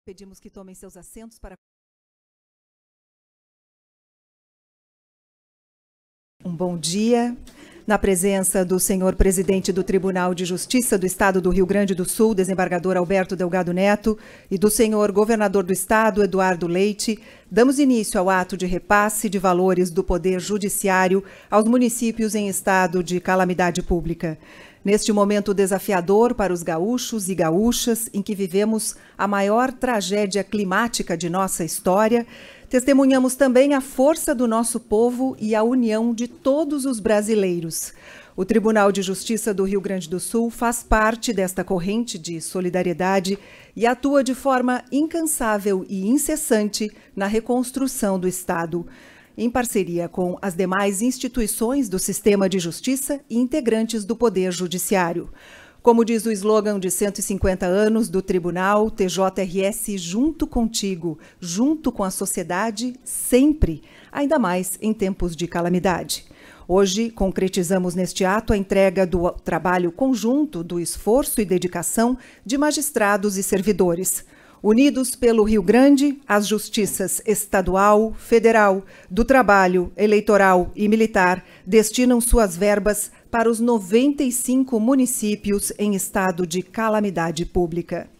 Pedimos que tomem seus assentos para... Um bom dia. Na presença do senhor presidente do Tribunal de Justiça do Estado do Rio Grande do Sul, desembargador Alberto Delgado Neto, e do senhor governador do Estado, Eduardo Leite, damos início ao ato de repasse de valores do Poder Judiciário aos municípios em estado de calamidade pública. Neste momento desafiador para os gaúchos e gaúchas, em que vivemos a maior tragédia climática de nossa história, testemunhamos também a força do nosso povo e a união de todos os brasileiros. O Tribunal de Justiça do Rio Grande do Sul faz parte desta corrente de solidariedade e atua de forma incansável e incessante na reconstrução do Estado, em parceria com as demais instituições do sistema de justiça e integrantes do Poder Judiciário. Como diz o slogan de 150 anos do Tribunal, TJRS junto contigo, junto com a sociedade, sempre, ainda mais em tempos de calamidade. Hoje, concretizamos neste ato a entrega do trabalho conjunto, do esforço e dedicação de magistrados e servidores. Unidos pelo Rio Grande, as justiças estadual, federal, do trabalho, eleitoral e militar destinam suas verbas para os 95 municípios em estado de calamidade pública.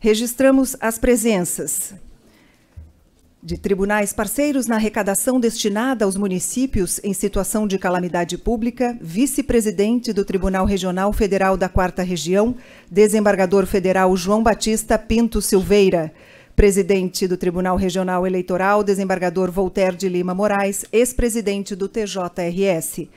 Registramos as presenças de tribunais parceiros na arrecadação destinada aos municípios em situação de calamidade pública, vice-presidente do Tribunal Regional Federal da 4ª Região, desembargador federal João Batista Pinto Silveira, presidente do Tribunal Regional Eleitoral, desembargador Voltaire de Lima Moraes, ex-presidente do TJRS,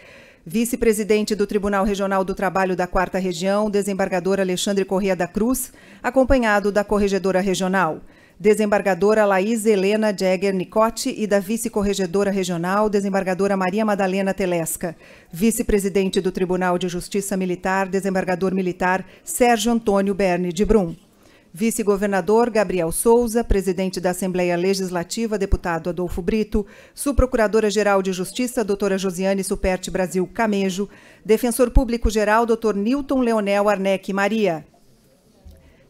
vice-presidente do Tribunal Regional do Trabalho da 4ª Região, desembargador Alexandre Corrêa da Cruz, acompanhado da corregedora regional, desembargadora Laís Helena Jäger Nicotti e da vice-corregedora regional, desembargadora Maria Madalena Telesca, vice-presidente do Tribunal de Justiça Militar, desembargador militar Sérgio Antônio Berni de Brum, vice-governador Gabriel Souza, presidente da Assembleia Legislativa, deputado Adolfo Brito, subprocuradora-geral de Justiça, doutora Josiane Superti Brasil Camejo, defensor público-geral, doutor Nilton Leonel Arnec Maria,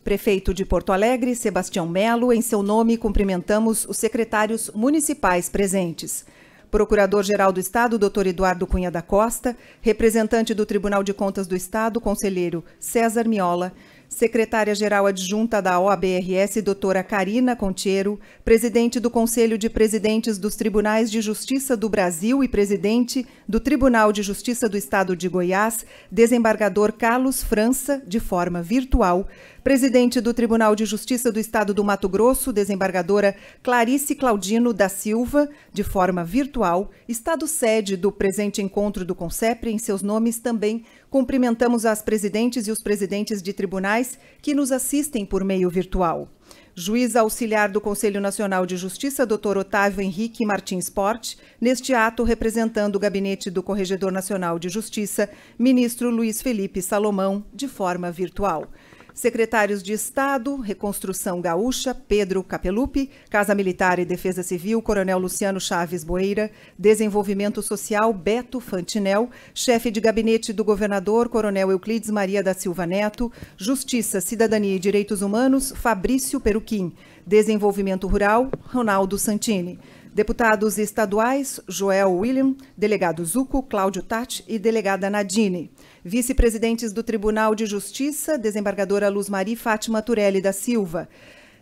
prefeito de Porto Alegre, Sebastião Melo, em seu nome cumprimentamos os secretários municipais presentes. Procurador-Geral do Estado, Dr. Eduardo Cunha da Costa, representante do Tribunal de Contas do Estado, conselheiro César Miola, secretária-geral adjunta da OAB-RS, doutora Karina Contiero, presidente do Conselho de Presidentes dos Tribunais de Justiça do Brasil e presidente do Tribunal de Justiça do Estado de Goiás, desembargador Carlos França, de forma virtual, presidente do Tribunal de Justiça do Estado do Mato Grosso, desembargadora Clarice Claudino da Silva, de forma virtual, estado-sede do presente encontro do CONSEPRE, em seus nomes também cumprimentamos as presidentes e os presidentes de tribunais que nos assistem por meio virtual. Juiz auxiliar do Conselho Nacional de Justiça, Dr. Otávio Henrique Martins Porte, neste ato representando o gabinete do Corregedor Nacional de Justiça, ministro Luiz Felipe Salomão, de forma virtual. Secretários de Estado, Reconstrução Gaúcha, Pedro Capelupi, Casa Militar e Defesa Civil, Coronel Luciano Chaves Boeira, Desenvolvimento Social, Beto Fantinel, chefe de gabinete do governador, Coronel Euclides Maria da Silva Neto, Justiça, Cidadania e Direitos Humanos, Fabrício Peruquim, Desenvolvimento Rural, Ronaldo Santini. Deputados estaduais, Joel William, delegado Zuco, Cláudio Tati e delegada Nadine. Vice-presidentes do Tribunal de Justiça, desembargadora Luz Mari Fátima Turelli da Silva.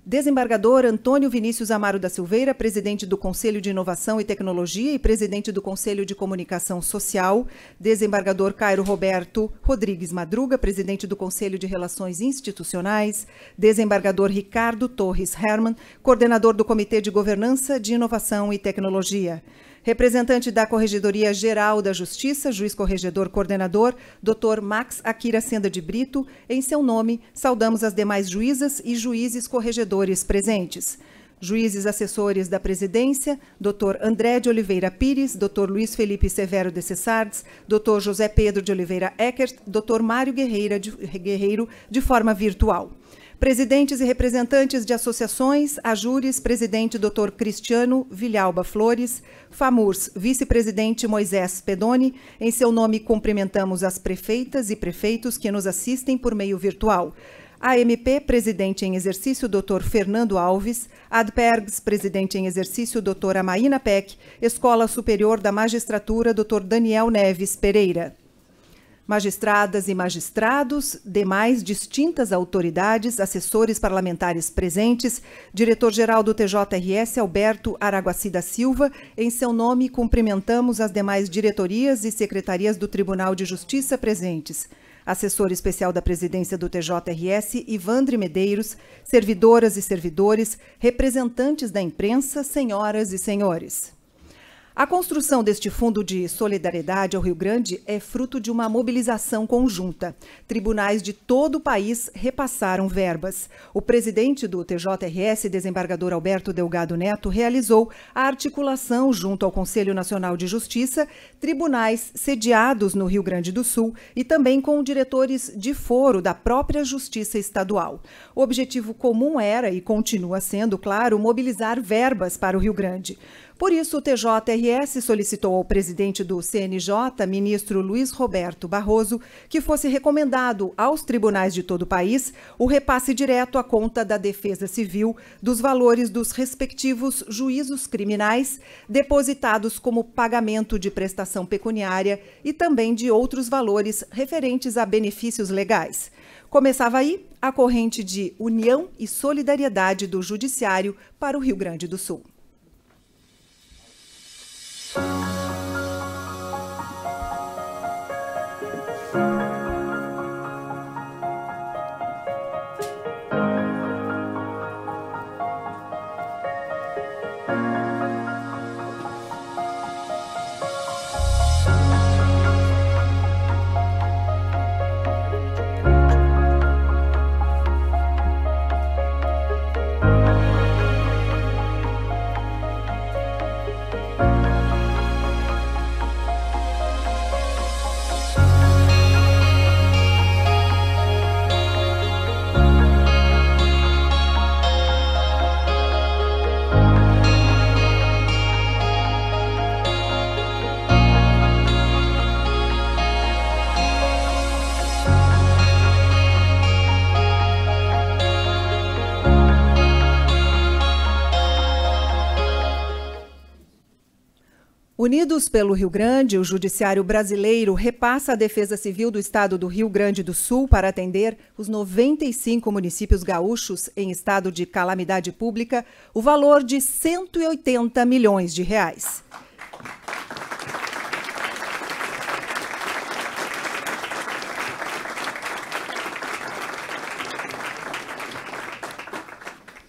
Desembargador Antônio Vinícius Amaro da Silveira, presidente do Conselho de Inovação e Tecnologia e presidente do Conselho de Comunicação Social. Desembargador Cairo Roberto Rodrigues Madruga, presidente do Conselho de Relações Institucionais. Desembargador Ricardo Torres Hermann, coordenador do Comitê de Governança de Inovação e Tecnologia. Representante da Corregedoria Geral da Justiça, juiz corregedor coordenador, Dr. Max Akira Senda de Brito, em seu nome, saudamos as demais juízas e juízes corregedores presentes. Juízes assessores da presidência, Dr. André de Oliveira Pires, Dr. Luiz Felipe Severo de Cessardes, Dr. José Pedro de Oliveira Eckert, Dr. Mário Guerreiro, de forma virtual. Presidentes e representantes de associações, Ajures, presidente Dr. Cristiano Vilhalba Flores, FAMURS, vice-presidente Moisés Pedoni, em seu nome cumprimentamos as prefeitas e prefeitos que nos assistem por meio virtual. AMP, presidente em exercício, Dr. Fernando Alves. ADPERGS, presidente em exercício, Dra. Maína Peck. Escola Superior da Magistratura, Dr. Daniel Neves Pereira. Magistradas e magistrados, demais distintas autoridades, assessores parlamentares presentes, diretor-geral do TJRS, Alberto Araguaci da Silva, em seu nome cumprimentamos as demais diretorias e secretarias do Tribunal de Justiça presentes. Assessor especial da presidência do TJRS, Ivandre Medeiros, servidoras e servidores, representantes da imprensa, senhoras e senhores. A construção deste Fundo de Solidariedade ao Rio Grande é fruto de uma mobilização conjunta. Tribunais de todo o país repassaram verbas. O presidente do TJRS, desembargador Alberto Delgado Neto, realizou a articulação junto ao Conselho Nacional de Justiça, tribunais sediados no Rio Grande do Sul e também com diretores de foro da própria Justiça Estadual. O objetivo comum era, e continua sendo, claro, mobilizar verbas para o Rio Grande. Por isso, o TJRS solicitou ao presidente do CNJ, ministro Luiz Roberto Barroso, que fosse recomendado aos tribunais de todo o país o repasse direto à conta da Defesa Civil dos valores dos respectivos juízos criminais depositados como pagamento de prestação pecuniária e também de outros valores referentes a benefícios legais. Começava aí a corrente de união e solidariedade do Judiciário para o Rio Grande do Sul. Unidos pelo Rio Grande, o Judiciário Brasileiro repassa à Defesa Civil do Estado do Rio Grande do Sul para atender os 95 municípios gaúchos em estado de calamidade pública o valor de R$ 180 milhões.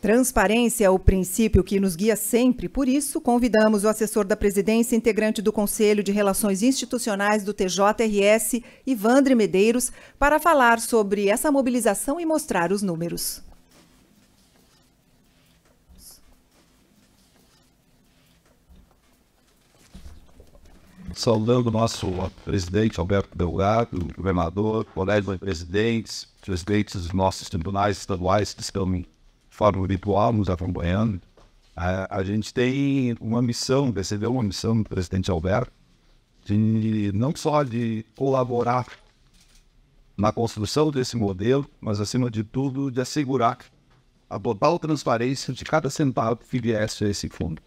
Transparência é o princípio que nos guia sempre, por isso convidamos o assessor da presidência, integrante do Conselho de Relações Institucionais do TJRS, Ivandre Medeiros, para falar sobre essa mobilização e mostrar os números. Saudando o nosso presidente Alberto Delgado, governador, colegas de presidentes dos nossos tribunais estaduais que estão em forma virtual nos acompanhando. A gente tem uma missão, recebeu uma missão do presidente Alberto, não só de colaborar na construção desse modelo, mas, acima de tudo, de assegurar a total transparência de cada centavo que viesse a esse fundo.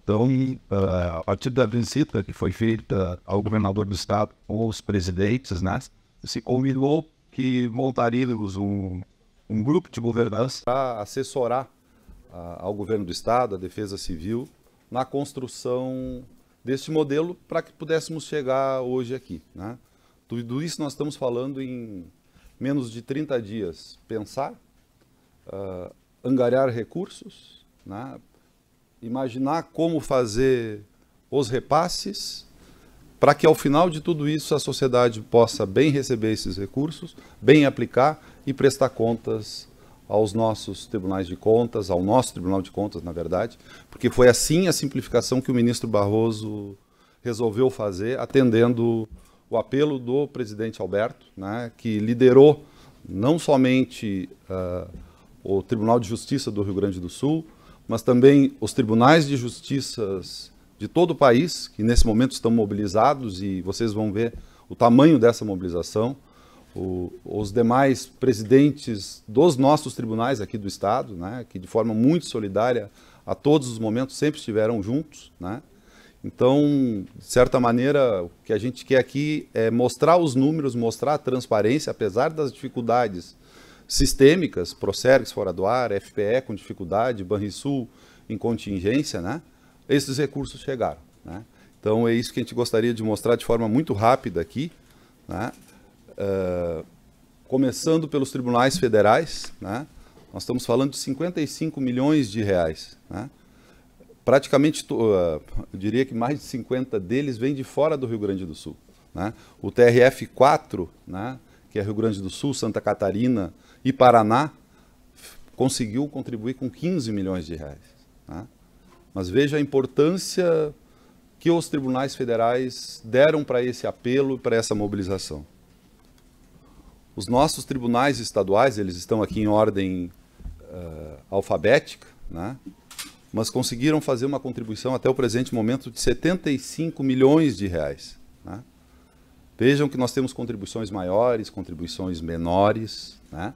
Então, a partir da visita que foi feita ao governador do estado com os presidentes, né, se combinou que montaríamos um grupo de governança para assessorar ao governo do estado, a Defesa Civil, na construção deste modelo para que pudéssemos chegar hoje aqui, né? Tudo isso nós estamos falando em menos de 30 dias. Pensar, angariar recursos, né? Imaginar como fazer os repasses para que ao final de tudo isso a sociedade possa bem receber esses recursos, bem aplicar e prestar contas aos nossos tribunais de contas, ao nosso Tribunal de Contas, na verdade, porque foi assim a simplificação que o ministro Barroso resolveu fazer, atendendo o apelo do presidente Alberto, né, que liderou não somente o Tribunal de Justiça do Rio Grande do Sul, mas também os tribunais de justiças de todo o país, que nesse momento estão mobilizados, e vocês vão ver o tamanho dessa mobilização, os demais presidentes dos nossos tribunais aqui do Estado, né, que de forma muito solidária, a todos os momentos, sempre estiveram juntos, né? Então, de certa maneira, o que a gente quer aqui é mostrar os números, mostrar a transparência, apesar das dificuldades sistêmicas, Procergs fora do ar, FPE com dificuldade, Banrisul em contingência, né? Esses recursos chegaram, né? Então, é isso que a gente gostaria de mostrar de forma muito rápida aqui, né? Começando pelos tribunais federais, né? Nós estamos falando de 55 milhões de reais, né? Praticamente, eu diria que mais de 50 deles vêm de fora do Rio Grande do Sul, né? O TRF4, né, que é Rio Grande do Sul, Santa Catarina e Paraná, conseguiu contribuir com 15 milhões de reais, né? Mas veja a importância que os tribunais federais deram para esse apelo, para essa mobilização. Os nossos tribunais estaduais, eles estão aqui em ordem alfabética, né? Mas conseguiram fazer uma contribuição até o presente momento de 75 milhões de reais, né? Vejam que nós temos contribuições maiores, contribuições menores, né?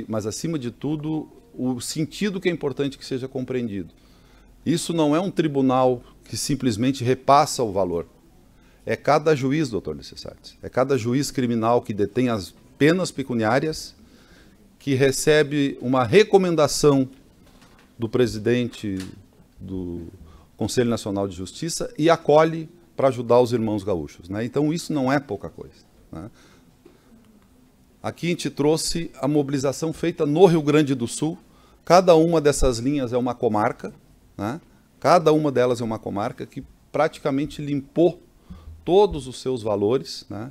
Mas acima de tudo, o sentido que é importante que seja compreendido. Isso não é um tribunal que simplesmente repassa o valor. É cada juiz, doutor Licesartes, é cada juiz criminal que detém as penas pecuniárias que recebe uma recomendação do presidente do Conselho Nacional de Justiça e acolhe para ajudar os irmãos gaúchos, né? Então isso não é pouca coisa, né? Aqui a gente trouxe a mobilização feita no Rio Grande do Sul. Cada uma dessas linhas é uma comarca, né? Cada uma delas é uma comarca que praticamente limpou todos os seus valores, né?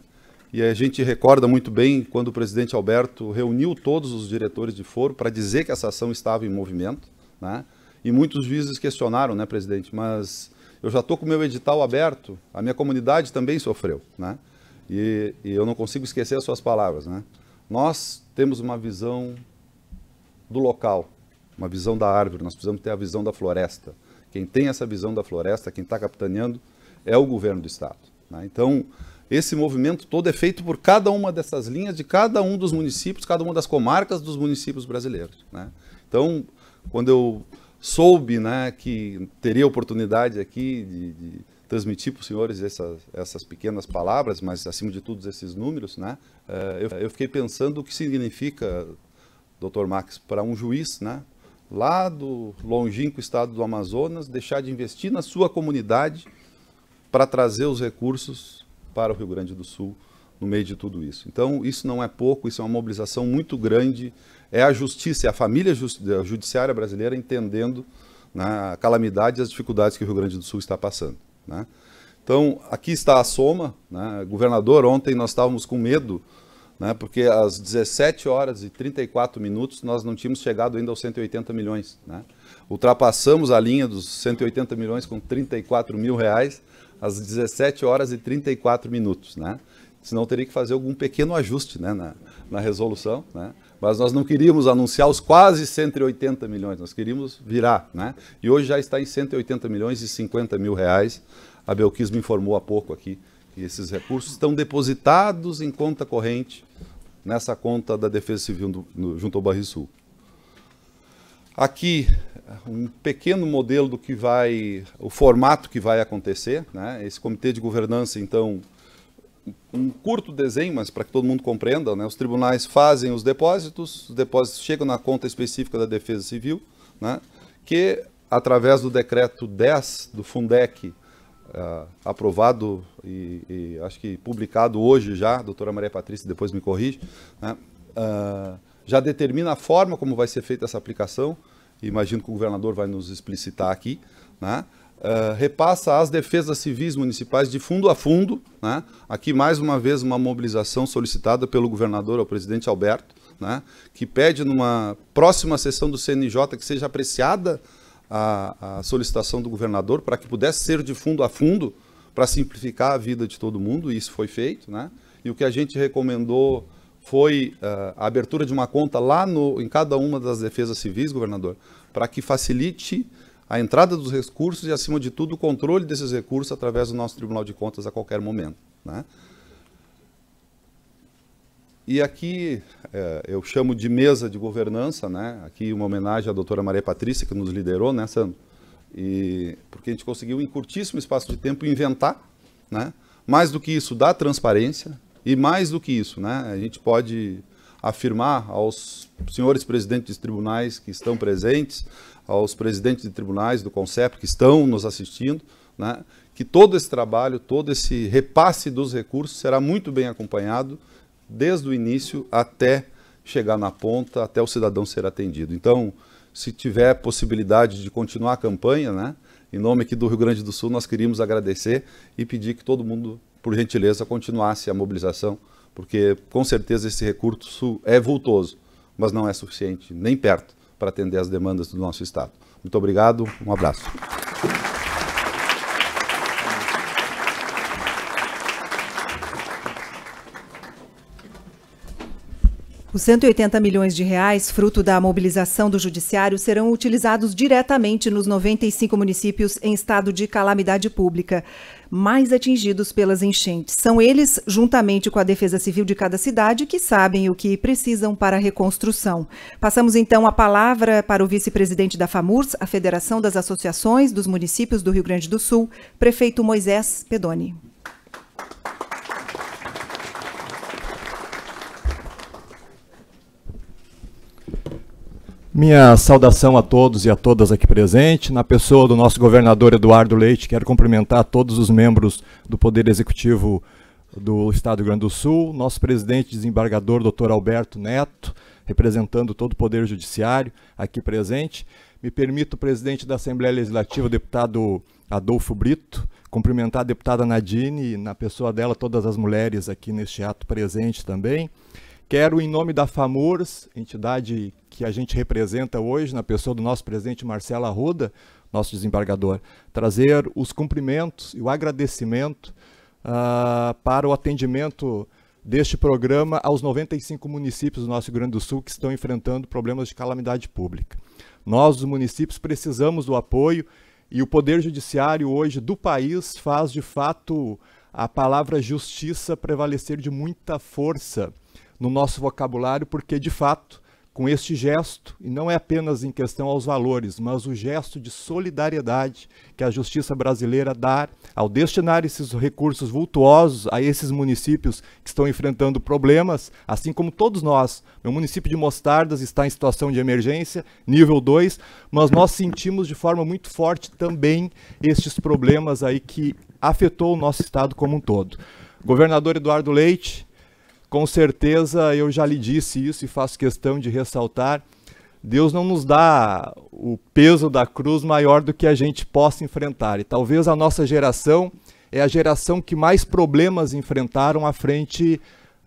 E a gente recorda muito bem quando o presidente Alberto reuniu todos os diretores de foro para dizer que essa ação estava em movimento, né? E muitos juízes questionaram, né, presidente, mas eu já estou com o meu edital aberto, a minha comunidade também sofreu, né? E eu não consigo esquecer as suas palavras, né? Nós temos uma visão do local, uma visão da árvore, nós precisamos ter a visão da floresta. Quem tem essa visão da floresta, quem está capitaneando, é o governo do Estado, né? Então, esse movimento todo é feito por cada uma dessas linhas de cada um dos municípios, cada uma das comarcas dos municípios brasileiros, né? Então, quando eu soube, né, que teria oportunidade aqui de transmitir para os senhores essas pequenas palavras, mas acima de tudo esses números, né, eu fiquei pensando o que significa, doutor Max, para um juiz, né, lá do longínquo estado do Amazonas, deixar de investir na sua comunidade para trazer os recursos para o Rio Grande do Sul no meio de tudo isso. Então, isso não é pouco, isso é uma mobilização muito grande, é a justiça, é a família judiciária brasileira entendendo, né, a calamidade e as dificuldades que o Rio Grande do Sul está passando, né? Então, aqui está a soma, né? Governador, ontem nós estávamos com medo, né, porque às 17 horas e 34 minutos nós não tínhamos chegado ainda aos 180 milhões, né? Ultrapassamos a linha dos 180 milhões com 34 mil reais às 17 horas e 34 minutos, né? Senão teria que fazer algum pequeno ajuste, né, na resolução, né? Mas nós não queríamos anunciar os quase 180 milhões, nós queríamos virar, né? E hoje já está em 180 milhões e 50 mil reais. A Belquis me informou há pouco aqui que esses recursos estão depositados em conta corrente nessa conta da Defesa Civil junto ao Banrisul. Aqui, um pequeno modelo do que o formato que vai acontecer, né? Esse comitê de governança, então, um curto desenho, mas para que todo mundo compreenda, né? Os tribunais fazem os depósitos chegam na conta específica da Defesa Civil, né? Que, através do decreto 10 do Fundec, aprovado e acho que publicado hoje já, a doutora Maria Patrícia depois me corrige, né? Já determina a forma como vai ser feita essa aplicação, imagino que o governador vai nos explicitar aqui, né? Repassa às defesas civis municipais de fundo a fundo, né? Aqui mais uma vez uma mobilização solicitada pelo governador ao presidente Alberto, né? Que pede numa próxima sessão do CNJ que seja apreciada a solicitação do governador para que pudesse ser de fundo a fundo para simplificar a vida de todo mundo, e isso foi feito, né? E o que a gente recomendou foi a abertura de uma conta lá em cada uma das defesas civis, governador, para que facilite a entrada dos recursos e, acima de tudo, o controle desses recursos através do nosso Tribunal de Contas a qualquer momento, né? E aqui eu chamo de mesa de governança, né? Aqui uma homenagem à doutora Maria Patrícia, que nos liderou, né, Sandro? E porque a gente conseguiu, em curtíssimo espaço de tempo, inventar, né? Mais do que isso, dar transparência, e mais do que isso, né? A gente pode afirmar aos senhores presidentes de tribunais que estão presentes, aos presidentes de tribunais do CONCEP que estão nos assistindo, né, que todo esse trabalho, todo esse repasse dos recursos será muito bem acompanhado desde o início até chegar na ponta, até o cidadão ser atendido. Então, se tiver possibilidade de continuar a campanha, né, em nome aqui do Rio Grande do Sul, nós queríamos agradecer e pedir que todo mundo, por gentileza, continuasse a mobilização, porque com certeza esse recurso é vultoso, mas não é suficiente, nem perto, para atender as demandas do nosso Estado. Muito obrigado, um abraço. Os 180 milhões de reais, fruto da mobilização do Judiciário, serão utilizados diretamente nos 95 municípios em estado de calamidade pública, mais atingidos pelas enchentes. São eles, juntamente com a Defesa Civil de cada cidade, que sabem o que precisam para a reconstrução. Passamos então a palavra para o vice-presidente da FAMURS, a Federação das Associações dos Municípios do Rio Grande do Sul, prefeito Moisés Pedoni. Minha saudação a todos e a todas aqui presentes. Na pessoa do nosso governador Eduardo Leite, quero cumprimentar todos os membros do Poder Executivo do Estado do Rio Grande do Sul, nosso presidente desembargador, doutor Alberto Neto, representando todo o Poder Judiciário aqui presente. Me permito, presidente da Assembleia Legislativa, o deputado Adolfo Brito, cumprimentar a deputada Nadine e, na pessoa dela, todas as mulheres aqui neste ato presente também. Quero, em nome da FAMURS, entidade que a gente representa hoje, na pessoa do nosso presidente Marcelo Arruda, nosso desembargador, trazer os cumprimentos e o agradecimento para o atendimento deste programa aos 95 municípios do nosso Rio Grande do Sul que estão enfrentando problemas de calamidade pública. Nós, os municípios, precisamos do apoio e o Poder Judiciário hoje do país faz, de fato, a palavra justiça prevalecer de muita força no nosso vocabulário, porque, de fato, com este gesto, e não é apenas em questão aos valores, mas o gesto de solidariedade que a justiça brasileira dá ao destinar esses recursos vultuosos a esses municípios que estão enfrentando problemas, assim como todos nós. Meu município de Mostardas está em situação de emergência, nível 2, mas nós sentimos de forma muito forte também estes problemas aí que afetou o nosso estado como um todo. Governador Eduardo Leite, com certeza, eu já lhe disse isso e faço questão de ressaltar, Deus não nos dá o peso da cruz maior do que a gente possa enfrentar. E talvez a nossa geração é a geração que mais problemas enfrentaram à frente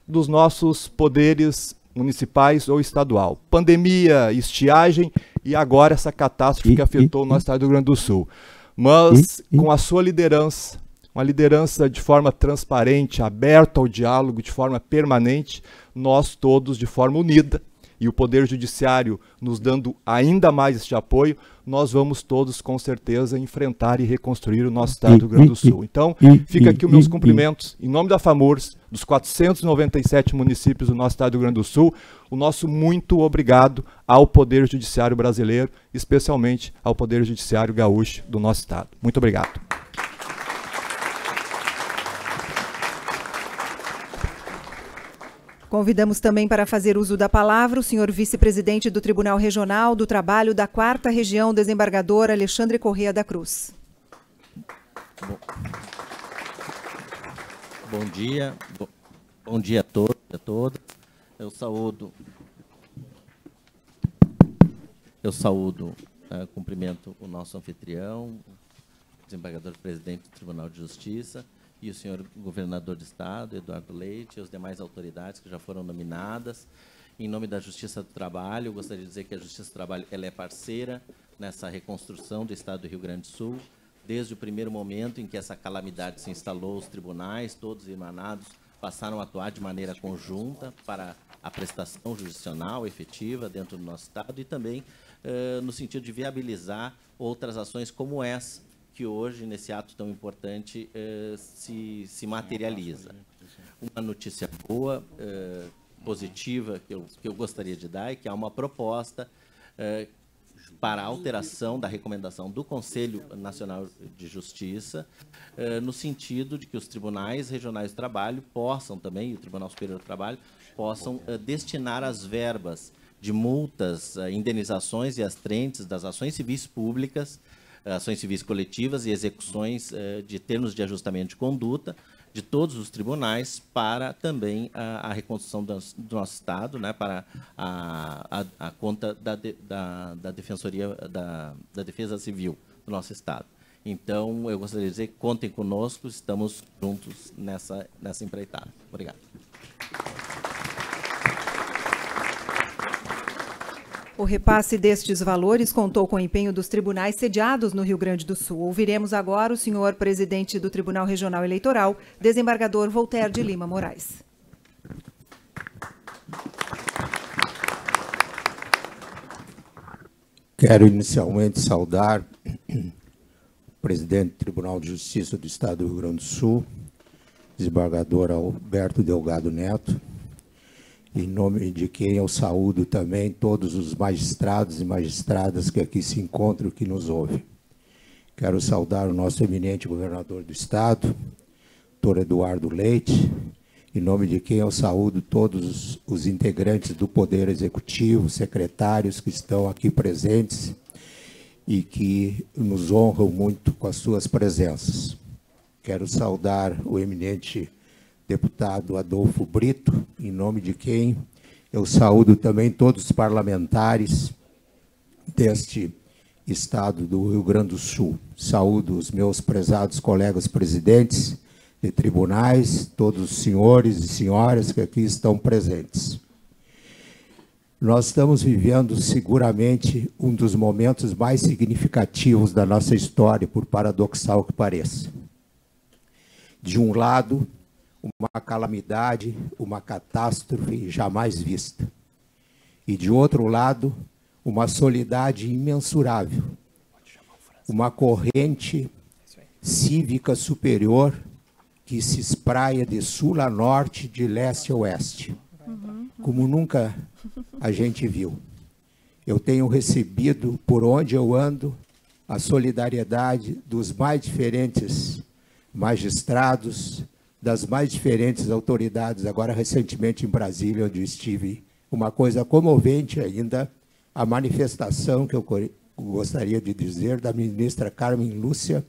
dos nossos poderes municipais ou estadual. Pandemia, estiagem e agora essa catástrofe que afetou o nosso estado do Rio Grande do Sul. Mas com a sua liderança, uma liderança de forma transparente, aberta ao diálogo, de forma permanente, nós todos de forma unida, e o Poder Judiciário nos dando ainda mais este apoio, nós vamos todos, com certeza, enfrentar e reconstruir o nosso estado do Rio Grande do Sul. Então, fica aqui os meus cumprimentos, em nome da FAMURS, dos 497 municípios do nosso estado do Rio Grande do Sul, o nosso muito obrigado ao Poder Judiciário brasileiro, especialmente ao Poder Judiciário gaúcho do nosso estado. Muito obrigado. Convidamos também para fazer uso da palavra o senhor vice-presidente do Tribunal Regional do Trabalho da 4ª Região, desembargador Alexandre Corrêa da Cruz. Bom dia a todos e a todas. Eu cumprimento o nosso anfitrião, desembargador-presidente do Tribunal de Justiça, e o senhor governador do Estado, Eduardo Leite, e as demais autoridades que já foram nominadas. Em nome da Justiça do Trabalho, eu gostaria de dizer que a Justiça do Trabalho ela é parceira nessa reconstrução do Estado do Rio Grande do Sul. Desde o primeiro momento em que essa calamidade se instalou, os tribunais, todos emanados, passaram a atuar de maneira conjunta para a prestação jurisdicional efetiva dentro do nosso Estado e também no sentido de viabilizar outras ações como essa, que hoje, nesse ato tão importante, se materializa. Uma notícia boa, positiva que eu gostaria de dar é que há uma proposta para a alteração da recomendação do Conselho Nacional de Justiça, no sentido de que os tribunais regionais do trabalho possam também, e o Tribunal Superior do Trabalho, possam destinar as verbas de multas, indenizações e astrentes das ações civis públicas, ações civis coletivas e execuções de termos de ajustamento de conduta de todos os tribunais para também a reconstrução do nosso Estado, né, para a conta da Defensoria, da Defesa Civil do nosso Estado. Então, eu gostaria de dizer que contem conosco, estamos juntos nessa empreitada. Obrigado. O repasse destes valores contou com o empenho dos tribunais sediados no Rio Grande do Sul. Ouviremos agora o senhor presidente do Tribunal Regional Eleitoral, desembargador Voltaire de Lima Moraes. Quero inicialmente saudar o presidente do Tribunal de Justiça do Estado do Rio Grande do Sul, desembargador Alberto Delgado Neto, em nome de quem eu saúdo também todos os magistrados e magistradas que aqui se encontram e que nos ouvem. Quero saudar o nosso eminente governador do Estado, doutor Eduardo Leite, em nome de quem eu saúdo todos os integrantes do Poder Executivo, secretários que estão aqui presentes e que nos honram muito com as suas presenças. Quero saudar o eminente deputado Adolfo Brito, em nome de quem eu saúdo também todos os parlamentares deste Estado do Rio Grande do Sul. Saúdo os meus prezados colegas presidentes de tribunais, todos os senhores e senhoras que aqui estão presentes. Nós estamos vivendo seguramente um dos momentos mais significativos da nossa história, por paradoxal que pareça. De um lado, uma calamidade, uma catástrofe jamais vista. E, de outro lado, uma solidariedade imensurável, uma corrente cívica superior que se espraia de sul a norte, de leste a oeste, como nunca a gente viu. Eu tenho recebido, por onde eu ando, a solidariedade dos mais diferentes magistrados, das mais diferentes autoridades, agora recentemente em Brasília, onde estive. Uma coisa comovente ainda, a manifestação que eu gostaria de dizer da ministra Carmen Lúcia,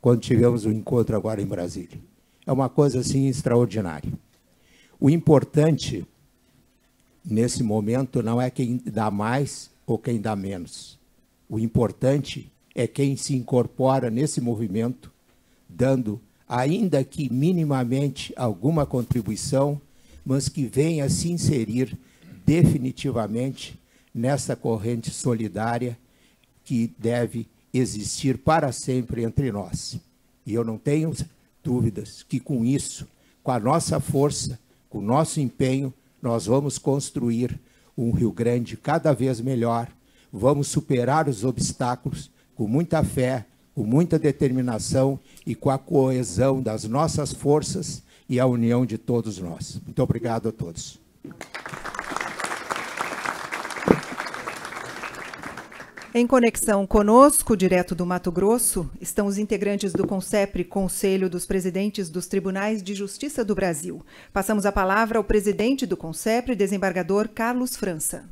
quando tivemos um encontro agora em Brasília. É uma coisa assim extraordinária. O importante, nesse momento, não é quem dá mais ou quem dá menos. O importante é quem se incorpora nesse movimento, dando ainda que minimamente alguma contribuição, mas que venha se inserir definitivamente nessa corrente solidária que deve existir para sempre entre nós. E eu não tenho dúvidas que com isso, com a nossa força, com o nosso empenho, nós vamos construir um Rio Grande cada vez melhor, vamos superar os obstáculos com muita fé, com muita determinação e com a coesão das nossas forças e a união de todos nós. Muito obrigado a todos. Em conexão conosco, direto do Mato Grosso, estão os integrantes do CONCEPRE, Conselho dos Presidentes dos Tribunais de Justiça do Brasil. Passamos a palavra ao presidente do CONCEPRE, desembargador Carlos França.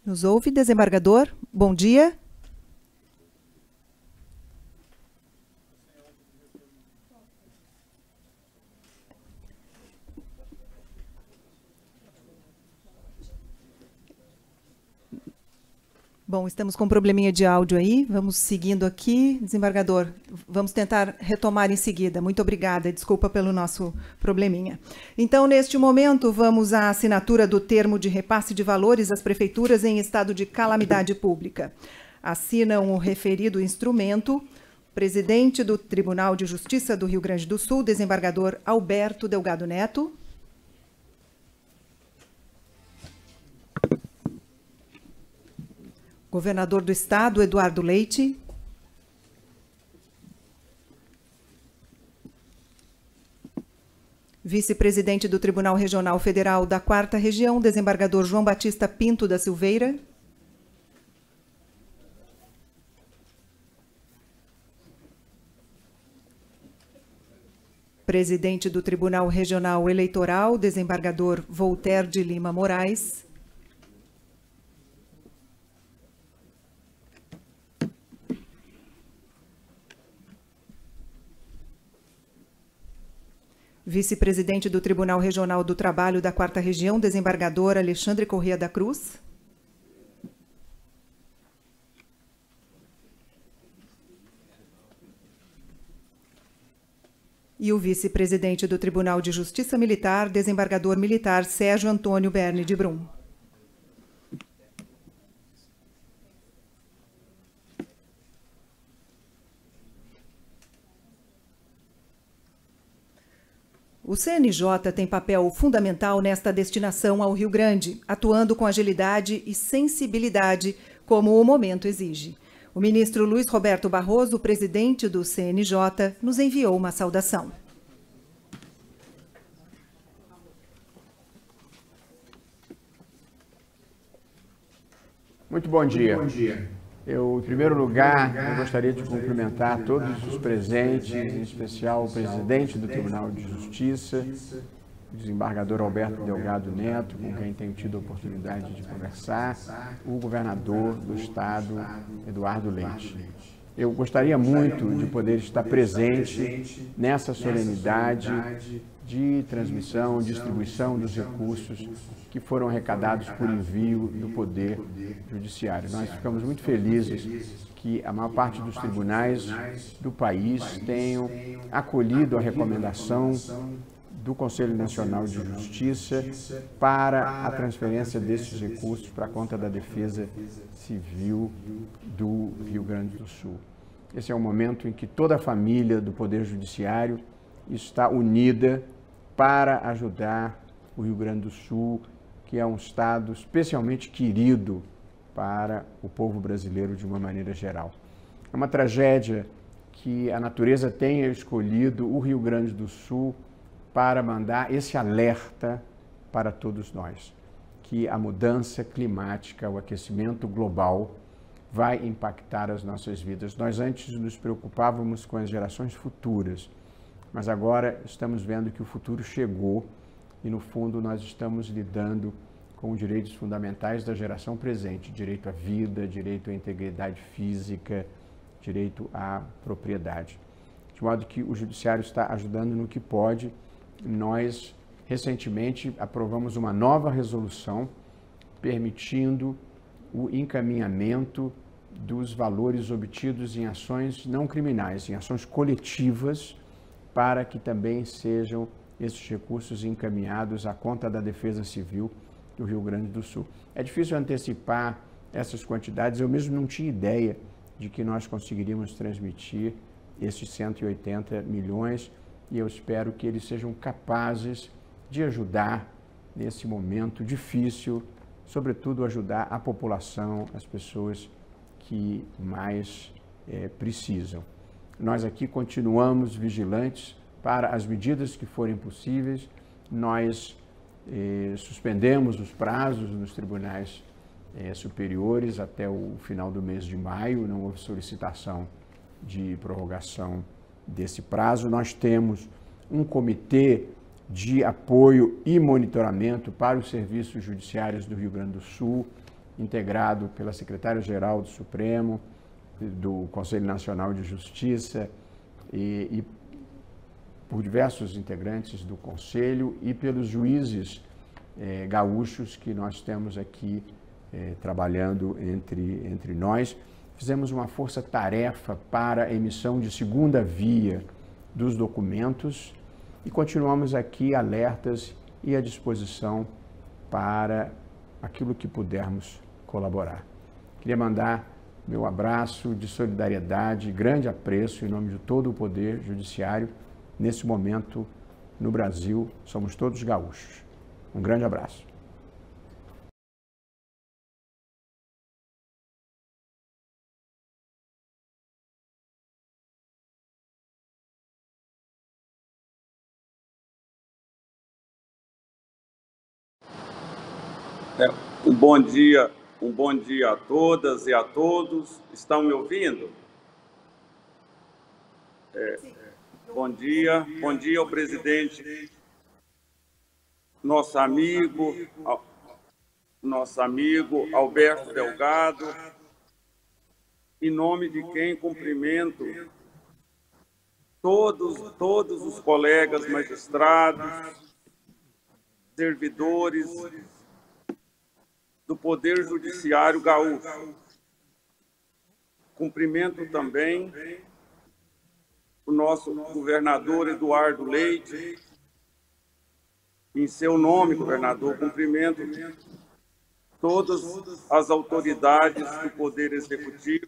Nos ouve, desembargador? Bom dia. Bom, estamos com um probleminha de áudio aí. Vamos seguindo aqui. Desembargador, vamos tentar retomar em seguida. Muito obrigada. Desculpa pelo nosso probleminha. Então, neste momento, vamos à assinatura do termo de repasse de valores às prefeituras em estado de calamidade pública. Assinam o referido instrumento presidente do Tribunal de Justiça do Rio Grande do Sul, desembargador Alberto Delgado Neto. Governador do Estado, Eduardo Leite. Vice-presidente do Tribunal Regional Federal da 4ª Região, desembargador João Batista Pinto da Silveira. Presidente do Tribunal Regional Eleitoral, desembargador Voltaire de Lima Moraes. Vice-presidente do Tribunal Regional do Trabalho da 4ª Região, desembargador Alexandre Corrêa da Cruz. E o vice-presidente do Tribunal de Justiça Militar, desembargador militar Sérgio Antônio Berni de Brum. O CNJ tem papel fundamental nesta destinação ao Rio Grande, atuando com agilidade e sensibilidade, como o momento exige. O ministro Luiz Roberto Barroso, presidente do CNJ, nos enviou uma saudação. Muito bom dia. Em primeiro lugar, eu gostaria de cumprimentar todos os presentes, em especial o presidente do Tribunal de Justiça, o desembargador Alberto Delgado Neto, com quem tenho tido a oportunidade de conversar, o governador do Estado, Eduardo Leite. Eu gostaria muito de poder estar presente nessa solenidade de transmissão, distribuição dos recursos que foram arrecadados por envio do Poder Judiciário. Nós ficamos muito felizes que a maior parte dos tribunais do país tenham acolhido a recomendação do Conselho Nacional de Justiça para a transferência desses recursos para a conta da Defesa Civil do Rio Grande do Sul. Esse é um momento em que toda a família do Poder Judiciário está unida para ajudar o Rio Grande do Sul, que é um estado especialmente querido para o povo brasileiro de uma maneira geral. É uma tragédia que a natureza tenha escolhido o Rio Grande do Sul para mandar esse alerta para todos nós, que a mudança climática, o aquecimento global vai impactar as nossas vidas. Nós antes nos preocupávamos com as gerações futuras, mas agora estamos vendo que o futuro chegou e, no fundo, nós estamos lidando com os direitos fundamentais da geração presente, direito à vida, direito à integridade física, direito à propriedade. De modo que o Judiciário está ajudando no que pode. Nós, recentemente, aprovamos uma nova resolução permitindo o encaminhamento dos valores obtidos em ações não criminais, em ações coletivas, para que também sejam esses recursos encaminhados à conta da Defesa Civil do Rio Grande do Sul. É difícil antecipar essas quantidades, eu mesmo não tinha ideia de que nós conseguiríamos transmitir esses 180 milhões e eu espero que eles sejam capazes de ajudar nesse momento difícil, sobretudo ajudar a população, as pessoas que mais precisam. Nós aqui continuamos vigilantes para as medidas que forem possíveis. Nós suspendemos os prazos nos tribunais superiores até o final do mês de maio, não houve solicitação de prorrogação desse prazo. Nós temos um comitê de apoio e monitoramento para os serviços judiciários do Rio Grande do Sul, integrado pela secretária-geral do Supremo, do Conselho Nacional de Justiça e por diversos integrantes do Conselho e pelos juízes gaúchos que nós temos aqui trabalhando entre nós. Fizemos uma força-tarefa para a emissão de segunda via dos documentos e continuamos aqui alertas e à disposição para aquilo que pudermos colaborar. Queria mandar meu abraço de solidariedade, grande apreço em nome de todo o Poder Judiciário. Nesse momento, no Brasil, somos todos gaúchos. Um grande abraço. Um bom dia a todas e a todos. Estão me ouvindo? Bom dia ao presidente, nosso amigo Alberto Delgado, em nome de quem cumprimento todos os colegas magistrados, servidores do Poder Judiciário gaúcho. Cumprimento também o nosso governador Eduardo Leite. Em seu nome, governador, cumprimento todas as autoridades do Poder Executivo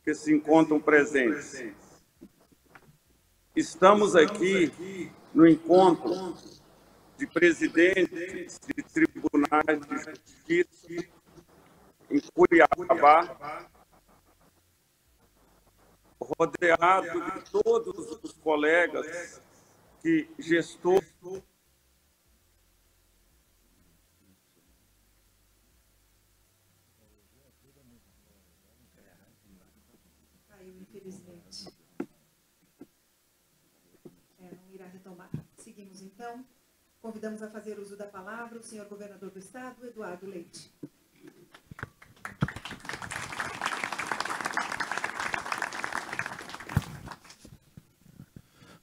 que se encontram presentes. Estamos aqui no encontro de presidentes de tribunais de justiça em Cuiabá, rodeado de todos os colegas que gestor infelizmente. Não irá retomar. Seguimos, então. Convidamos a fazer uso da palavra o senhor governador do Estado, Eduardo Leite.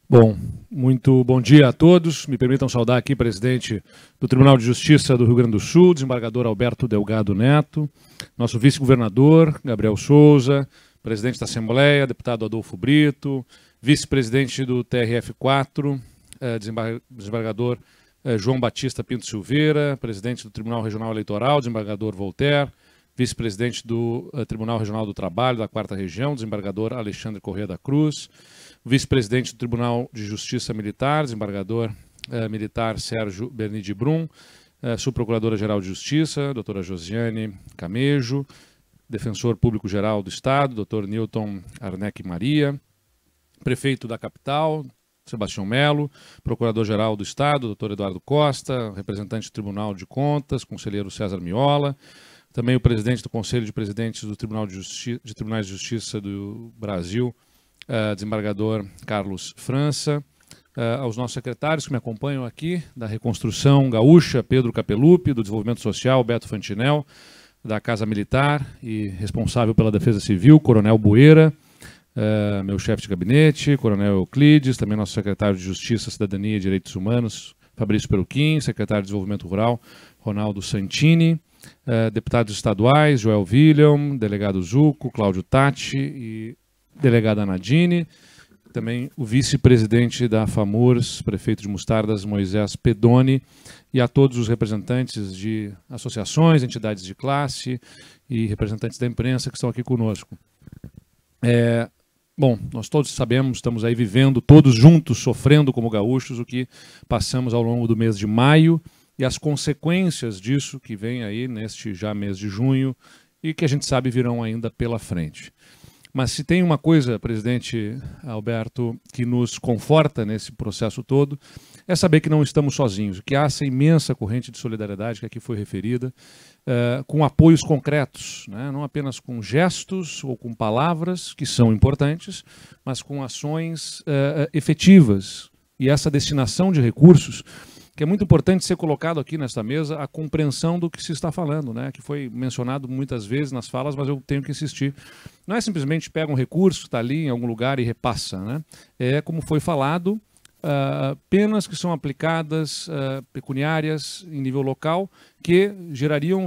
Bom, muito bom dia a todos. Me permitam saudar aqui o presidente do Tribunal de Justiça do Rio Grande do Sul, desembargador Alberto Delgado Neto, nosso vice-governador, Gabriel Souza, presidente da Assembleia, deputado Adolfo Brito, vice-presidente do TRF4, desembargador João Batista Pinto Silveira, presidente do Tribunal Regional Eleitoral, desembargador Voltaire, vice-presidente do Tribunal Regional do Trabalho da 4ª Região, desembargador Alexandre Corrêa da Cruz, vice-presidente do Tribunal de Justiça Militar, desembargador militar Sérgio Berni de Brum, subprocuradora-geral de Justiça, doutora Josiane Camejo, defensor público-geral do Estado, doutor Newton Arnec Maria, prefeito da capital, Sebastião Melo, procurador-geral do Estado, doutor Eduardo Costa, representante do Tribunal de Contas, conselheiro César Miola, também o presidente do Conselho de Presidentes do Tribunal de Tribunais de Justiça do Brasil, desembargador Carlos França, aos nossos secretários que me acompanham aqui, da Reconstrução Gaúcha, Pedro Capelupi, do Desenvolvimento Social, Beto Fantinel, da Casa Militar e responsável pela Defesa Civil, Coronel Bueira, meu chefe de gabinete, Coronel Euclides, também nosso secretário de Justiça, Cidadania e Direitos Humanos, Fabrício Peruquim, secretário de Desenvolvimento Rural, Ronaldo Santini, deputados estaduais, Joel William, delegado Zuco, Cláudio Tati e delegada Nadine, também o vice-presidente da FAMURS, prefeito de Mostardas, Moisés Pedoni, e a todos os representantes de associações, entidades de classe e representantes da imprensa que estão aqui conosco. Bom, nós todos sabemos, estamos aí vivendo todos juntos, sofrendo como gaúchos, o que passamos ao longo do mês de maio e as consequências disso que vem aí neste já mês de junho e que a gente sabe virão ainda pela frente. Mas se tem uma coisa, presidente Alberto, que nos conforta nesse processo todo, é saber que não estamos sozinhos, que há essa imensa corrente de solidariedade que aqui foi referida, com apoios concretos, né? Não apenas com gestos ou com palavras, que são importantes, mas com ações efetivas. E essa destinação de recursos, que é muito importante ser colocado aqui nesta mesa, a compreensão do que se está falando, né? Que foi mencionado muitas vezes nas falas, mas eu tenho que insistir. Não é simplesmente pega um recurso, está ali em algum lugar e repassa, né? É como foi falado, penas que são aplicadas pecuniárias em nível local que gerariam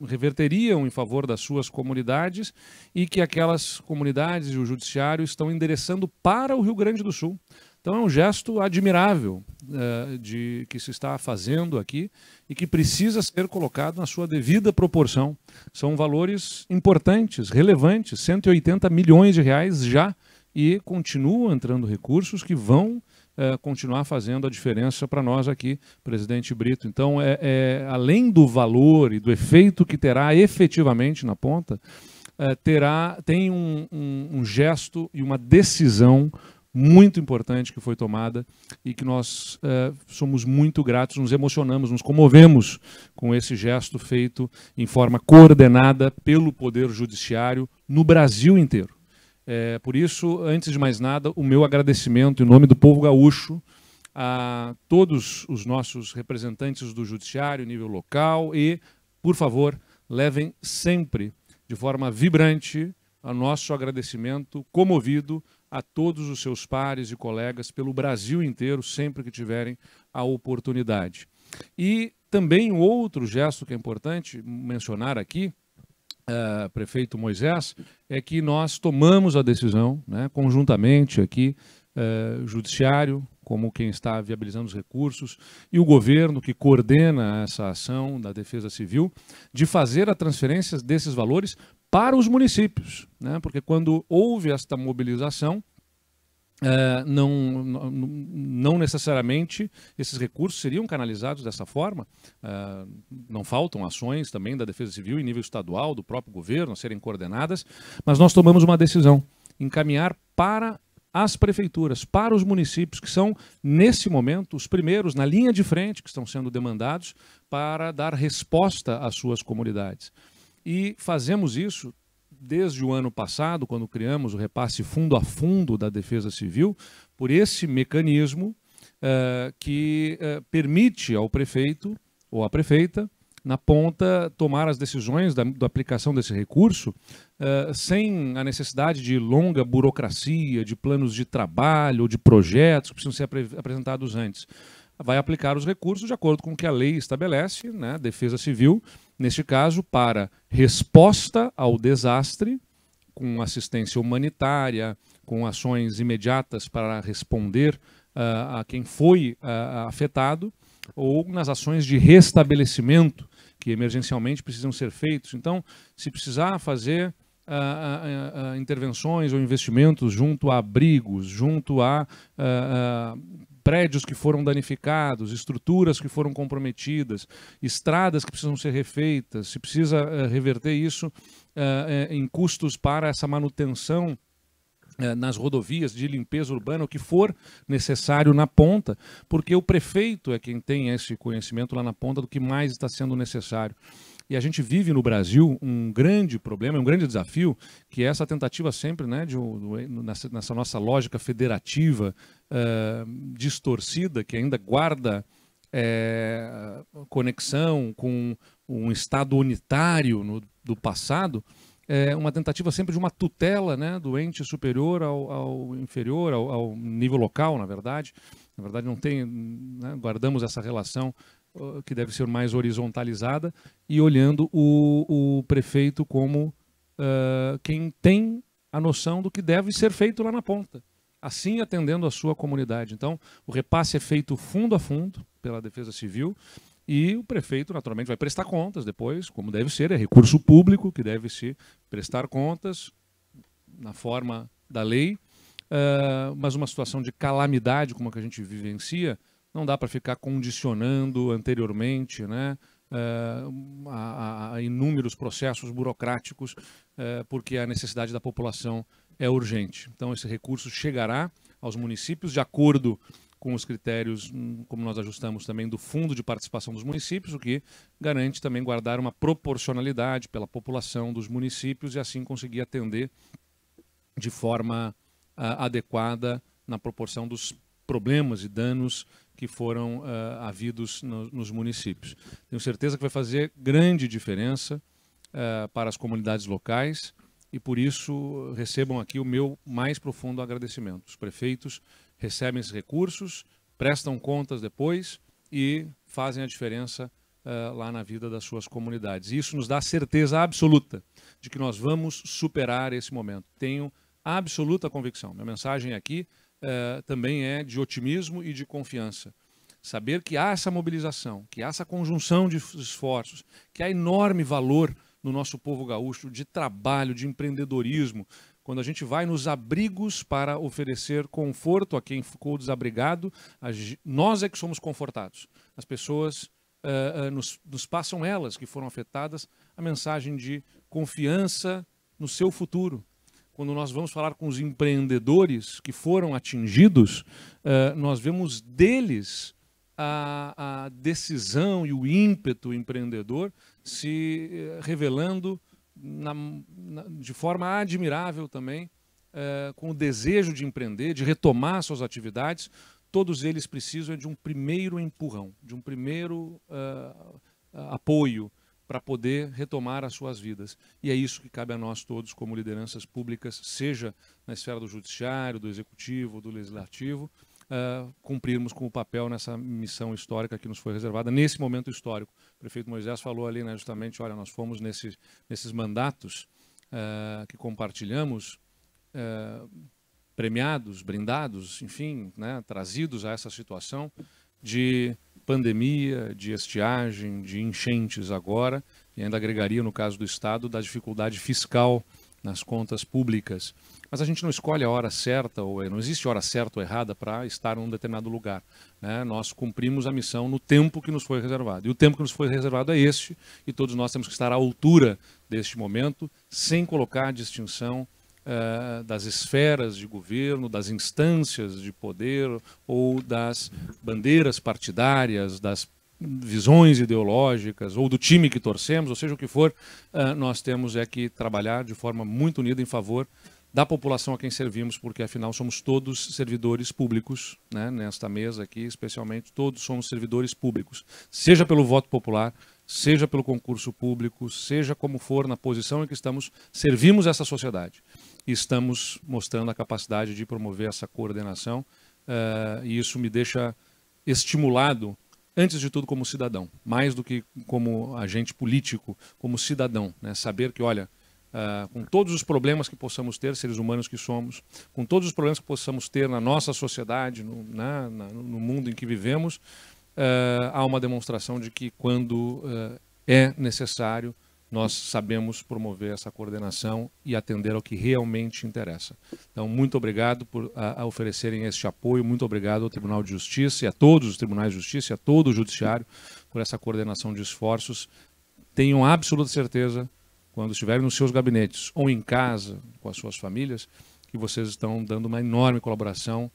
reverteriam em favor das suas comunidades e que aquelas comunidades e o judiciário estão endereçando para o Rio Grande do Sul. Então é um gesto admirável que se está fazendo aqui e que precisa ser colocado na sua devida proporção. São valores importantes, relevantes, 180 milhões de reais já, e continuam entrando recursos que vão continuar fazendo a diferença para nós aqui, presidente Brito. Então, além do valor e do efeito que terá efetivamente na ponta, tem um gesto e uma decisão muito importante que foi tomada e que nós somos muito gratos, nos emocionamos, nos comovemos com esse gesto feito em forma coordenada pelo Poder Judiciário no Brasil inteiro. Por isso, antes de mais nada, o meu agradecimento em nome do povo gaúcho a todos os nossos representantes do Judiciário, nível local, e, por favor, levem sempre, de forma vibrante, o nosso agradecimento comovido a todos os seus pares e colegas pelo Brasil inteiro, sempre que tiverem a oportunidade. E também um outro gesto que é importante mencionar aqui, prefeito Moisés, é que nós tomamos a decisão, né, conjuntamente aqui, Judiciário, como quem está viabilizando os recursos, e o governo que coordena essa ação da Defesa Civil, de fazer a transferência desses valores para os municípios, né? Porque quando houve esta mobilização, não necessariamente esses recursos seriam canalizados dessa forma. Não faltam ações também da Defesa Civil em nível estadual, do próprio governo, a serem coordenadas, mas nós tomamos uma decisão, encaminhar para as prefeituras, para os municípios, que são, nesse momento, os primeiros na linha de frente que estão sendo demandados para dar resposta às suas comunidades. E fazemos isso desde o ano passado, quando criamos o repasse fundo a fundo da Defesa Civil, por esse mecanismo que permite ao prefeito ou à prefeita, na ponta, tomar as decisões da aplicação desse recurso sem a necessidade de longa burocracia, de planos de trabalho ou de projetos que precisam ser apresentados antes. Vai aplicar os recursos de acordo com o que a lei estabelece, né, Defesa Civil, neste caso, para resposta ao desastre, com assistência humanitária, com ações imediatas para responder a quem foi afetado, ou nas ações de restabelecimento, que emergencialmente precisam ser feitos. Então, se precisar fazer intervenções ou investimentos junto a abrigos, junto a prédios que foram danificados, estruturas que foram comprometidas, estradas que precisam ser refeitas, se precisa reverter isso em custos para essa manutenção nas rodovias de limpeza urbana, o que for necessário na ponta, porque o prefeito é quem tem esse conhecimento lá na ponta do que mais está sendo necessário. E a gente vive no Brasil um grande problema, um grande desafio, que é essa tentativa sempre, né, nessa nossa lógica federativa distorcida, que ainda guarda conexão com um Estado unitário do passado, uma tentativa sempre de uma tutela, né, do ente superior ao inferior, ao nível local, na verdade. Na verdade, não tem, né, guardamos essa relação que deve ser mais horizontalizada e olhando o prefeito como quem tem a noção do que deve ser feito lá na ponta, assim atendendo a sua comunidade. Então, o repasse é feito fundo a fundo pela Defesa Civil, e o prefeito, naturalmente, vai prestar contas depois, como deve ser, é recurso público que deve se prestar contas na forma da lei, mas uma situação de calamidade como a que a gente vivencia, não dá para ficar condicionando anteriormente, né, a inúmeros processos burocráticos, porque a necessidade da população é urgente. Então, esse recurso chegará aos municípios de acordo com os critérios, como nós ajustamos também, do Fundo de Participação dos Municípios, o que garante também guardar uma proporcionalidade pela população dos municípios e assim conseguir atender de forma adequada na proporção dos problemas e danos que foram havidos nos municípios. Tenho certeza que vai fazer grande diferença para as comunidades locais e, por isso, recebam aqui o meu mais profundo agradecimento. Os prefeitos recebem esses recursos, prestam contas depois e fazem a diferença lá na vida das suas comunidades. E isso nos dá certeza absoluta de que nós vamos superar esse momento. Tenho absoluta convicção. Minha mensagem aqui também é de otimismo e de confiança. Saber que há essa mobilização, que há essa conjunção de esforços, que há enorme valor no nosso povo gaúcho de trabalho, de empreendedorismo, quando a gente vai nos abrigos para oferecer conforto a quem ficou desabrigado, nós é que somos confortados. As pessoas nos passam, elas que foram afetadas, a mensagem de confiança no seu futuro. quando nós vamos falar com os empreendedores que foram atingidos, nós vemos deles a decisão e o ímpeto empreendedor se revelando de forma admirável também, com o desejo de empreender, de retomar suas atividades. Todos eles precisam de um primeiro empurrão, de um primeiro apoio para poder retomar as suas vidas. E é isso que cabe a nós todos como lideranças públicas, seja na esfera do judiciário, do executivo, do legislativo, cumprirmos com o papel nessa missão histórica que nos foi reservada nesse momento histórico. O prefeito Moisés falou ali, né, justamente, olha, nós fomos nesses mandatos que compartilhamos, premiados, brindados, enfim, né, trazidos a essa situação de pandemia, de estiagem, de enchentes agora, e ainda agregaria, no caso do Estado, da dificuldade fiscal nas contas públicas. Mas a gente não escolhe a hora certa, ou não existe hora certa ou errada para estar em um determinado lugar, né? Nós cumprimos a missão no tempo que nos foi reservado. E o tempo que nos foi reservado é este, e todos nós temos que estar à altura deste momento, sem colocar distinção das esferas de governo, das instâncias de poder ou das bandeiras partidárias, das visões ideológicas ou do time que torcemos, ou seja o que for, nós temos que trabalhar de forma muito unida em favor da população a quem servimos, porque afinal somos todos servidores públicos, né? Nesta mesa aqui, especialmente, todos somos servidores públicos, seja pelo voto popular, seja pelo concurso público, seja como for na posição em que estamos, servimos essa sociedade. E estamos mostrando a capacidade de promover essa coordenação, e isso me deixa estimulado, antes de tudo como cidadão, mais do que como agente político, como cidadão, né? Saber que, olha, com todos os problemas que possamos ter, seres humanos que somos, com todos os problemas que possamos ter na nossa sociedade, no mundo em que vivemos, há uma demonstração de que quando é necessário, nós sabemos promover essa coordenação e atender ao que realmente interessa. Então, muito obrigado por oferecerem este apoio, muito obrigado ao Tribunal de Justiça e a todos os tribunais de justiça e a todo o judiciário por essa coordenação de esforços. Tenham absoluta certeza, quando estiverem nos seus gabinetes ou em casa com as suas famílias, que vocês estão dando uma enorme colaboração,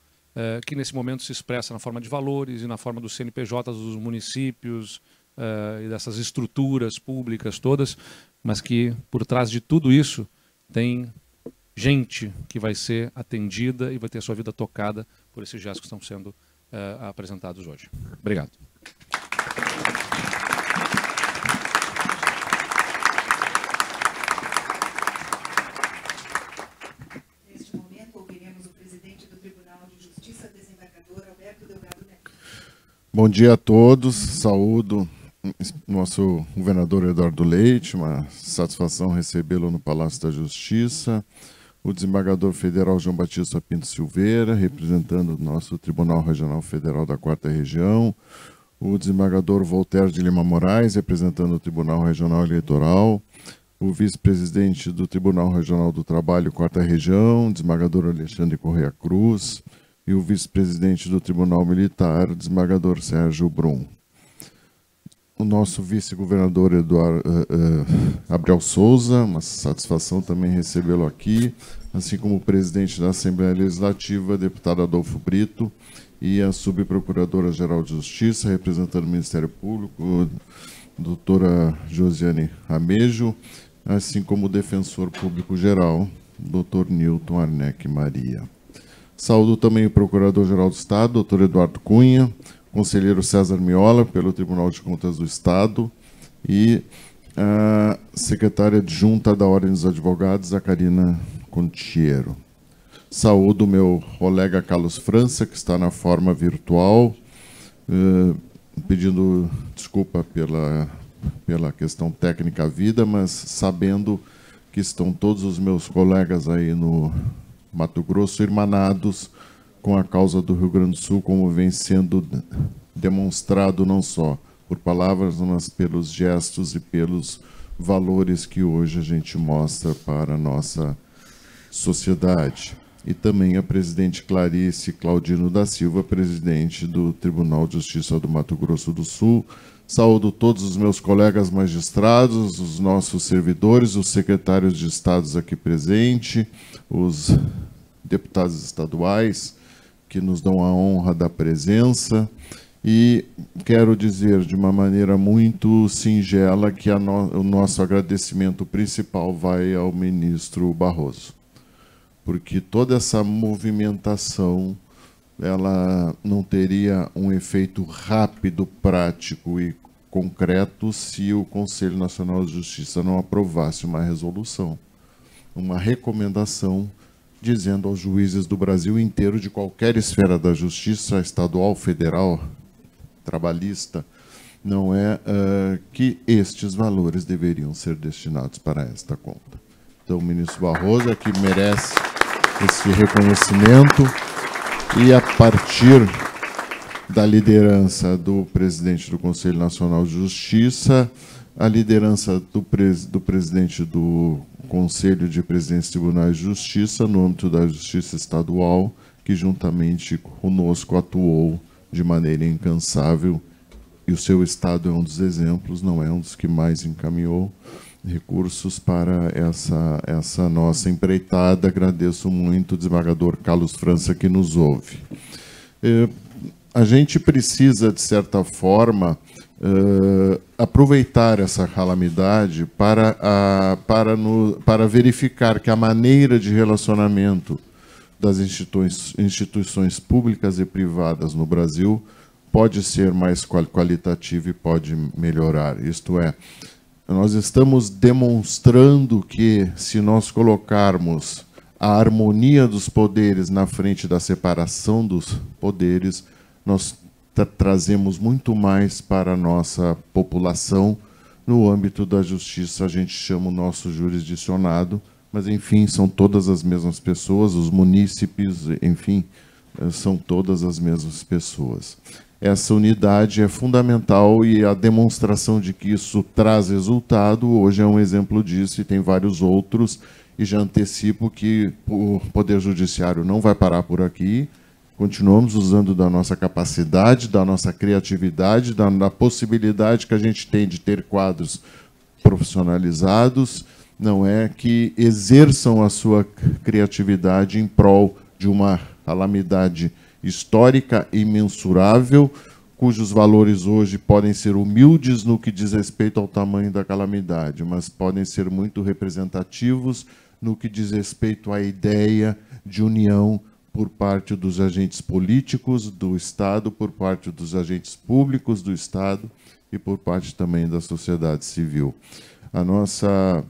que nesse momento se expressa na forma de valores e na forma dos CNPJs dos municípios, e dessas estruturas públicas todas, mas que por trás de tudo isso tem gente que vai ser atendida e vai ter a sua vida tocada por esses gestos que estão sendo apresentados hoje. Obrigado. Neste momento, ouviremos o presidente do Tribunal de Justiça, desembargador Alberto Delgado Neto. Bom dia a todos, saúdo nosso governador Eduardo Leite, uma satisfação recebê-lo no Palácio da Justiça, o desembargador federal João Batista Pinto Silveira, representando o nosso Tribunal Regional Federal da 4ª Região, o desembargador Voltaire de Lima Moraes, representando o Tribunal Regional Eleitoral, o vice-presidente do Tribunal Regional do Trabalho 4ª Região, desembargador Alexandre Correia Cruz, e o vice-presidente do Tribunal Militar, desembargador Sérgio Brum. O nosso vice-governador Gabriel Souza, uma satisfação também recebê-lo aqui, assim como o presidente da Assembleia Legislativa, deputado Adolfo Brito, e a subprocuradora-geral de Justiça, representando o Ministério Público, doutora Josiane Amejo, assim como o defensor público-geral, doutor Nilton Arnec Maria. Saúdo também o procurador-geral do Estado, doutor Eduardo Cunha, conselheiro César Miola, pelo Tribunal de Contas do Estado, e a secretária adjunta da Ordem dos Advogados, a Karina Contiero. Saúdo o meu colega Carlos França, que está na forma virtual, pedindo desculpa pela questão técnica à vida, mas sabendo que estão todos os meus colegas aí no Mato Grosso irmanados com a causa do Rio Grande do Sul, como vem sendo demonstrado não só por palavras, mas pelos gestos e pelos valores que hoje a gente mostra para a nossa sociedade. E também a presidente Clarice Claudino da Silva, presidente do Tribunal de Justiça do Mato Grosso do Sul, Saúdo todos os meus colegas magistrados, os nossos servidores, os secretários de estados aqui presentes, os deputados estaduais que nos dão a honra da presença. E quero dizer de uma maneira muito singela que o nosso agradecimento principal vai ao ministro Barroso, porque toda essa movimentação ela não teria um efeito rápido, prático e concreto se o Conselho Nacional de Justiça não aprovasse uma resolução, uma recomendação dizendo aos juízes do Brasil inteiro, de qualquer esfera da justiça, estadual, federal, trabalhista, não é que estes valores deveriam ser destinados para esta conta. Então, o ministro Barroso é que merece esse reconhecimento. E a partir da liderança do presidente do Conselho Nacional de Justiça, a liderança do presidente do Conselho de Presidentes de Tribunais de Justiça, no âmbito da Justiça Estadual, que juntamente conosco atuou de maneira incansável, e o seu estado é um dos exemplos, não é um dos que mais encaminhou recursos para essa nossa empreitada. Agradeço muito o desembargador Carlos França que nos ouve. A gente precisa, de certa forma, aproveitar essa calamidade para verificar que a maneira de relacionamento das instituições públicas e privadas no Brasil pode ser mais qualitativa e pode melhorar. Isto é, nós estamos demonstrando que, se nós colocarmos a harmonia dos poderes na frente da separação dos poderes, nós trazemos muito mais para a nossa população. No âmbito da justiça, a gente chama o nosso jurisdicionado, mas, enfim, são todas as mesmas pessoas, os munícipes, enfim, são todas as mesmas pessoas. Essa unidade é fundamental e a demonstração de que isso traz resultado hoje é um exemplo disso, e tem vários outros, e já antecipo que o Poder Judiciário não vai parar por aqui. Continuamos usando da nossa capacidade, da nossa criatividade, da possibilidade que a gente tem de ter quadros profissionalizados, não é, que exerçam a sua criatividade em prol de uma calamidade histórica e imensurável, cujos valores hoje podem ser humildes no que diz respeito ao tamanho da calamidade, mas podem ser muito representativos no que diz respeito à ideia de união por parte dos agentes políticos do Estado, por parte dos agentes públicos do Estado e por parte também da sociedade civil. A nossa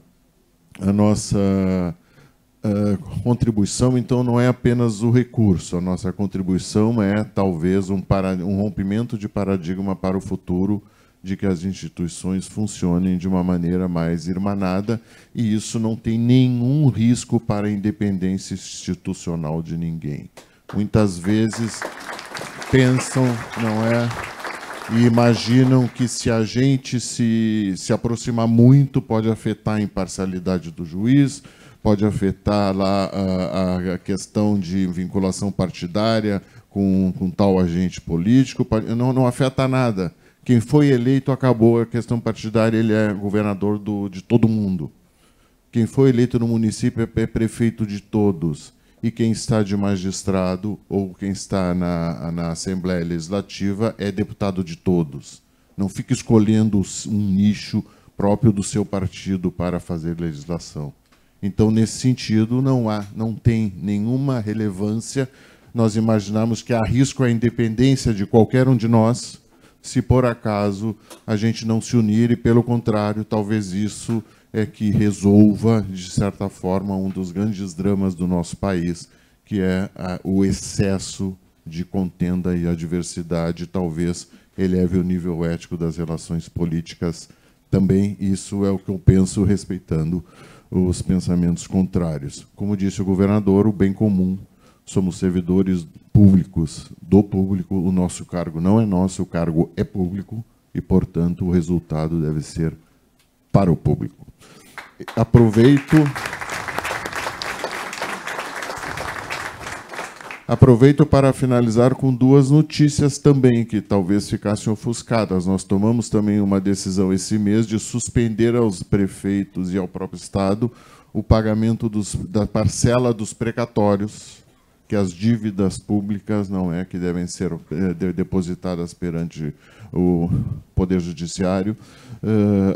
contribuição, então, não é apenas o recurso. A nossa contribuição é, talvez, um rompimento de paradigma para o futuro, de que as instituições funcionem de uma maneira mais irmanada, e isso não tem nenhum risco para a independência institucional de ninguém. Muitas vezes pensam, não é, e imaginam que, se a gente se aproximar muito, pode afetar a imparcialidade do juiz, pode afetar lá a questão de vinculação partidária com tal agente político. Não afeta nada. Quem foi eleito acabou a questão partidária, ele é governador de todo mundo. Quem foi eleito no município é prefeito de todos. E quem está de magistrado ou quem está na Assembleia Legislativa é deputado de todos. Não fique escolhendo um nicho próprio do seu partido para fazer legislação. Então, nesse sentido, não tem nenhuma relevância nós imaginarmos que há risco à independência de qualquer um de nós, se por acaso a gente não se unir, e, pelo contrário, talvez isso é que resolva, de certa forma, um dos grandes dramas do nosso país, que é o excesso de contenda e adversidade, talvez eleve o nível ético das relações políticas também. Isso é o que eu penso, respeitando os pensamentos contrários. Como disse o governador, o bem comum, somos servidores públicos, do público, o nosso cargo não é nosso, o cargo é público e, portanto, o resultado deve ser para o público. Aproveito para finalizar com duas notícias também, que talvez ficassem ofuscadas. Nós tomamos também uma decisão esse mês de suspender aos prefeitos e ao próprio Estado o pagamento da parcela dos precatórios, que as dívidas públicas não é que devem ser depositadas perante o Poder Judiciário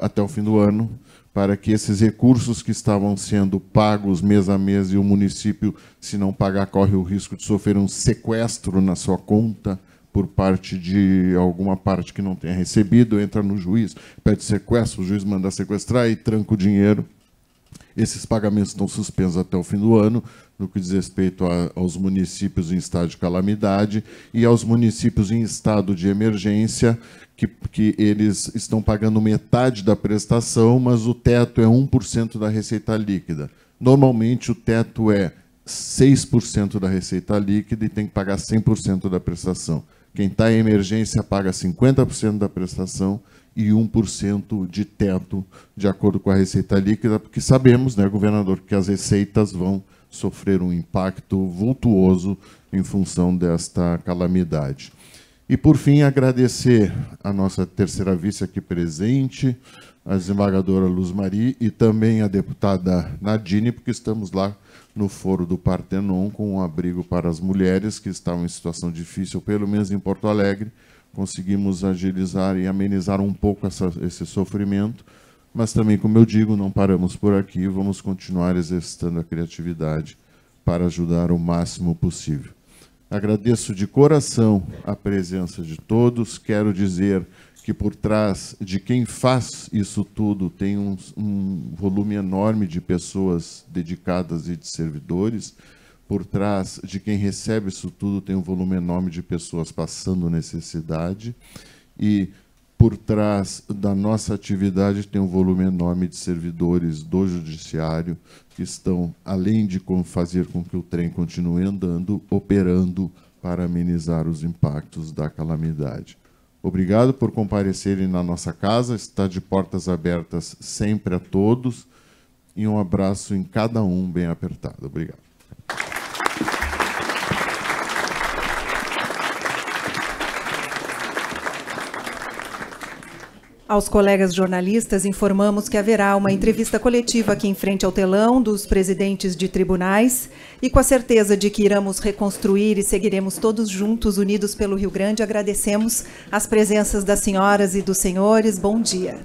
até o fim do ano, para que esses recursos que estavam sendo pagos mês a mês e o município, se não pagar, corre o risco de sofrer um sequestro na sua conta por parte de alguma parte que não tenha recebido, entra no juiz, pede sequestro, o juiz manda sequestrar e tranca o dinheiro. Esses pagamentos estão suspensos até o fim do ano, no que diz respeito aos municípios em estado de calamidade e aos municípios em estado de emergência, que eles estão pagando metade da prestação, mas o teto é 1% da receita líquida. Normalmente, o teto é 6% da receita líquida e tem que pagar 100% da prestação. Quem está em emergência paga 50% da prestação e 1% de teto, de acordo com a receita líquida, porque sabemos, né, governador, que as receitas vão sofrer um impacto vultuoso em função desta calamidade. E, por fim, agradecer a nossa terceira vice aqui presente, a desembargadora Luz Mari, e também a deputada Nadine, porque estamos lá no Foro do Partenon com um abrigo para as mulheres que estavam em situação difícil, pelo menos em Porto Alegre. Conseguimos agilizar e amenizar um pouco esse sofrimento, mas também, como eu digo, não paramos por aqui, vamos continuar exercitando a criatividade para ajudar o máximo possível. Agradeço de coração a presença de todos. Quero dizer que por trás de quem faz isso tudo tem um volume enorme de pessoas dedicadas e de servidores. Por trás de quem recebe isso tudo tem um volume enorme de pessoas passando necessidade. E por trás da nossa atividade tem um volume enorme de servidores do Judiciário que estão, além de fazer com que o trem continue andando, operando para amenizar os impactos da calamidade. Obrigado por comparecerem na nossa casa, está de portas abertas sempre a todos, e um abraço em cada um bem apertado. Obrigado. Aos colegas jornalistas, informamos que haverá uma entrevista coletiva aqui em frente ao telão dos presidentes de tribunais e com a certeza de que iremos reconstruir e seguiremos todos juntos, unidos pelo Rio Grande, agradecemos as presenças das senhoras e dos senhores. Bom dia.